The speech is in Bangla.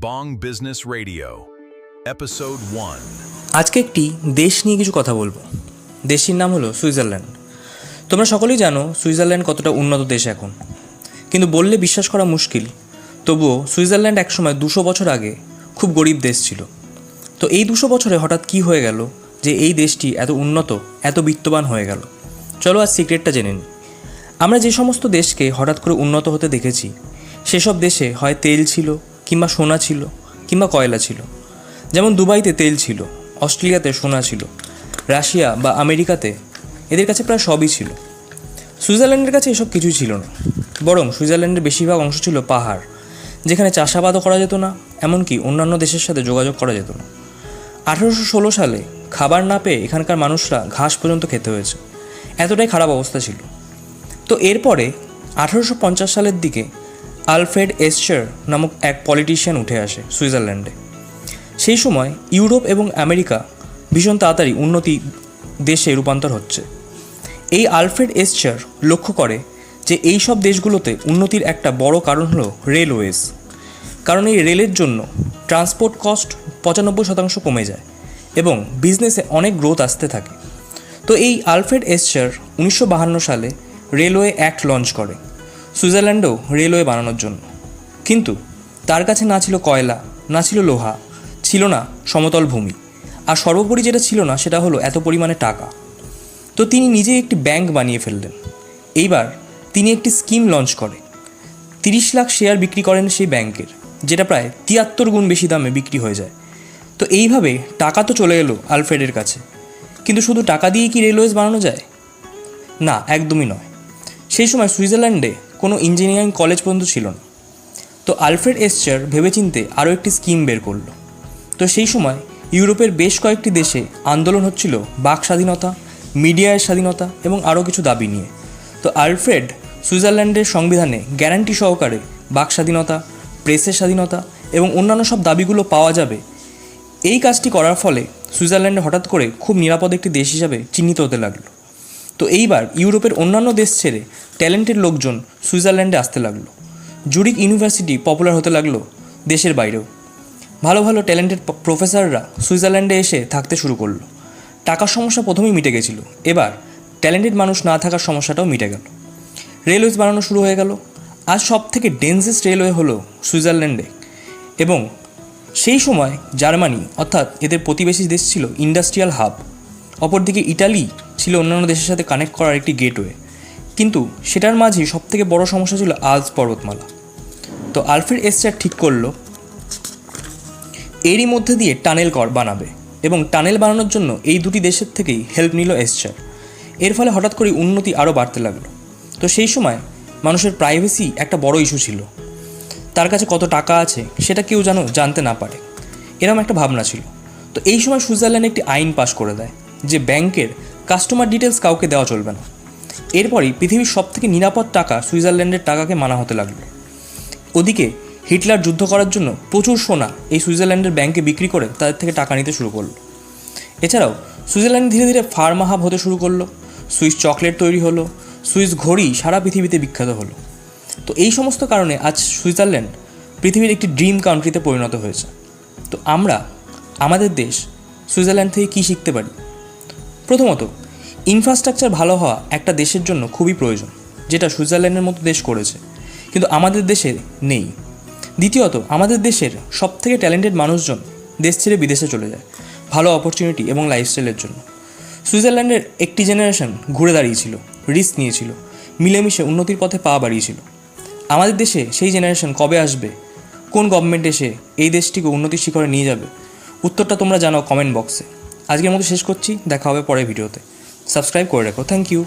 বং বিজনেস রেডিও এপিসোড 1। আজকে একটি দেশ নিয়ে কিছু কথা বলবো। দেশটির নাম হলো সুইজারল্যান্ড। তোমরা সকলেই জানো সুইজারল্যান্ড কতটা উন্নত দেশ এখন, কিন্তু বললে বিশ্বাস করা মুশকিল। তবুও সুইজারল্যান্ড একসময় 200 বছর আগে খুব গরিব দেশ ছিল। তো এই 200 বছরে হঠাৎ কী হয়ে গেল যে এই দেশটি এত উন্নত, এত বিত্তবান হয়ে গেল? চলো আজ সিক্রেটটা জেনে নিই। আমরা যে সমস্ত দেশকে হঠাৎ করে উন্নত হতে দেখেছি, সেসব দেশে হয় তেল ছিল, কিংবা সোনা ছিল, কিংবা কয়লা ছিল। যেমন দুবাইতে তেল ছিল, অস্ট্রেলিয়াতে সোনা ছিল, রাশিয়া বা আমেরিকাতে এদের কাছে প্রায় সবই ছিল। সুইজারল্যান্ডের কাছে এসব কিছুই ছিল না। বরং সুইজারল্যান্ডের বেশিরভাগ অংশ ছিল পাহাড়, যেখানে চাষাবাদও করা যেত না, এমনকি অন্যান্য দেশের সাথে যোগাযোগ করা যেত না। 1816 সালে খাবার না পেয়ে এখানকার মানুষরা ঘাস পর্যন্ত খেতে হয়েছে, এতটাই খারাপ অবস্থা ছিল। তো এরপরে 1850 সালের দিকে আলফ্রেড এসচার নামক এক পলিটিশিয়ান উঠে আসে সুইজারল্যান্ডে। সেই সময় ইউরোপ এবং আমেরিকা ভীষণ তাড়াতাড়ি উন্নতি দেশে রূপান্তর হচ্ছে। এই আলফ্রেড এসচার লক্ষ্য করে যে এই সব দেশগুলোতে উন্নতির একটা বড় কারণ হলো রেলওয়েজ। কারণ এই রেলের জন্য ট্রান্সপোর্ট কস্ট 95% কমে যায় এবং বিজনেসে অনেক গ্রোথ আসতে থাকে। তো এই আলফ্রেড এসচার 1952 সালে রেলওয়ে অ্যাক্ট লঞ্চ করে সুইজারল্যান্ডেও রেলওয়ে বানানোর জন্য। কিন্তু তার কাছে না ছিল কয়লা, না ছিল লোহা, ছিল না সমতল ভূমি, আর সর্বোপরি যেটা ছিল না সেটা হলো এত পরিমাণে টাকা। তো তিনি নিজেই একটি ব্যাংক বানিয়ে ফেললেন। এইবার তিনি একটি স্কিম লঞ্চ করে 30 লাখ শেয়ার বিক্রি করেন সেই ব্যাংকের, যেটা প্রায় 73 গুণ বেশি দামে বিক্রি হয়ে যায়। তো এইভাবে টাকা তো চলে এলো আলফ্রেডের কাছে, কিন্তু শুধু টাকা দিয়েই কি রেলওয়েজ বানানো যায়? না, একদমই নয়। সেই সময় সুইজারল্যান্ডে কোনো ইঞ্জিনিয়ারিং কলেজ পর্যন্ত ছিল না। তো আলফ্রেড এসচার ভেবেচিন্তে আরও একটি স্কিম বের করলো। তো সেই সময় ইউরোপের বেশ কয়েকটি দেশে আন্দোলন হচ্ছিল বাক স্বাধীনতা, মিডিয়ার স্বাধীনতা এবং আরও কিছু দাবি নিয়ে। তো আলফ্রেড সুইজারল্যান্ডের সংবিধানে গ্যারান্টি সহকারে বাক স্বাধীনতা, প্রেসের স্বাধীনতা এবং অন্যান্য সব দাবিগুলো পাওয়া যাবে, এই কাজটি করার ফলে সুইজারল্যান্ডে হঠাৎ করে খুব নিরাপদ একটি দেশ হিসাবে চিহ্নিত হতে লাগলো। তো এইবার ইউরোপের অন্যান্য দেশ ছেড়ে ট্যালেন্টেড লোকজন সুইজারল্যান্ডে আসতে লাগলো। জুরিক ইউনিভার্সিটি পপুলার হতে লাগলো দেশের বাইরেও। ভালো ভালো ট্যালেন্টেড প্রফেসররা সুইজারল্যান্ডে এসে থাকতে শুরু করলো। টাকার সমস্যা প্রথমেই মিটে গেছিলো, এবার ট্যালেন্টেড মানুষ না থাকার সমস্যাটাও মিটে গেল। রেলওয়েজ বানানো শুরু হয়ে গেল। আজ সব থেকে ডেন্সেস্ট রেলওয়ে হলো সুইজারল্যান্ডে। এবং সেই সময় জার্মানি অর্থাৎ এদের প্রতিবেশী দেশ ছিল ইন্ডাস্ট্রিয়াল হাব। অপরদিকে ইটালি ছিল অন্যান্য দেশের সাথে কানেক্ট করার একটি গেটওয়ে। কিন্তু সেটার মাঝেই সবথেকে বড় সমস্যা ছিল আল্পস পর্বতমালা। তো আলফ্রেড এসচার ঠিক করলো এরই মধ্যে দিয়ে টানেল বানাবে, এবং টানেল বানানোর জন্য এই দুটি দেশের থেকেই হেল্প নিল এসচার। এর ফলে হঠাৎ করে উন্নতি আরও বাড়তে লাগলো। তো সেই সময় মানুষের প্রাইভেসি একটা বড় ইস্যু ছিল। তার কাছে কত টাকা আছে সেটা কেউ জানতে না পারে, এরকম একটা ভাবনা ছিল। তো এই সময় সুইজারল্যান্ড একটি আইন পাশ করে দেয় যে ব্যাংকের কাস্টমার ডিটেলস কাউকে দেওয়া চলবে না। এরপরই পৃথিবীর সবথেকে নিরাপদ টাকা সুইজারল্যান্ডের টাকাকে মানা হতে লাগলো। ওদিকে হিটলার যুদ্ধ করার জন্য প্রচুর সোনা এই সুইজারল্যান্ডের ব্যাংকে বিক্রি করে তাদের থেকে টাকা নিতে শুরু করলো। এছাড়াও সুইজারল্যান্ড ধীরে ধীরে ফার্মা হাব হতে শুরু করলো। সুইস চকলেট তৈরি হলো, সুইস ঘড়ি সারা পৃথিবীতে বিখ্যাত হলো। তো এই সমস্ত কারণে আজ সুইজারল্যান্ড পৃথিবীর একটি ড্রিম কান্ট্রিতে পরিণত হয়েছে। তো আমরা আমাদের দেশ সুইজারল্যান্ড থেকে কী শিখতে পারি? প্রথমত, ইনফ্রাস্ট্রাকচার ভালো হওয়া একটা দেশের জন্য খুবই প্রয়োজন, যেটা সুইজারল্যান্ডের মতো দেশ করেছে, কিন্তু আমাদের দেশে নেই। দ্বিতীয়ত, আমাদের দেশের সবথেকে ট্যালেন্টেড মানুষজন দেশ ছেড়ে বিদেশে চলে যায় ভালো অপরচুনিটি এবং লাইফস্টাইলের জন্য। সুইজারল্যান্ডের একটি জেনারেশন ঘুরে দাঁড়িয়েছিল, রিস্ক নিয়েছিল, মিলেমিশে উন্নতির পথে পা বাড়িয়েছিল। আমাদের দেশে সেই জেনারেশন কবে আসবে? কোন গভর্নমেন্ট এসে এই দেশটিকে উন্নতির শিখরে নিয়ে যাবে? উত্তরটা তোমরা জানাও কমেন্ট বক্সে। আজকের মতো শেষ করছি, দেখা হবে পরের ভিডিওতে। সাবস্ক্রাইব করে রাখো। Thank you.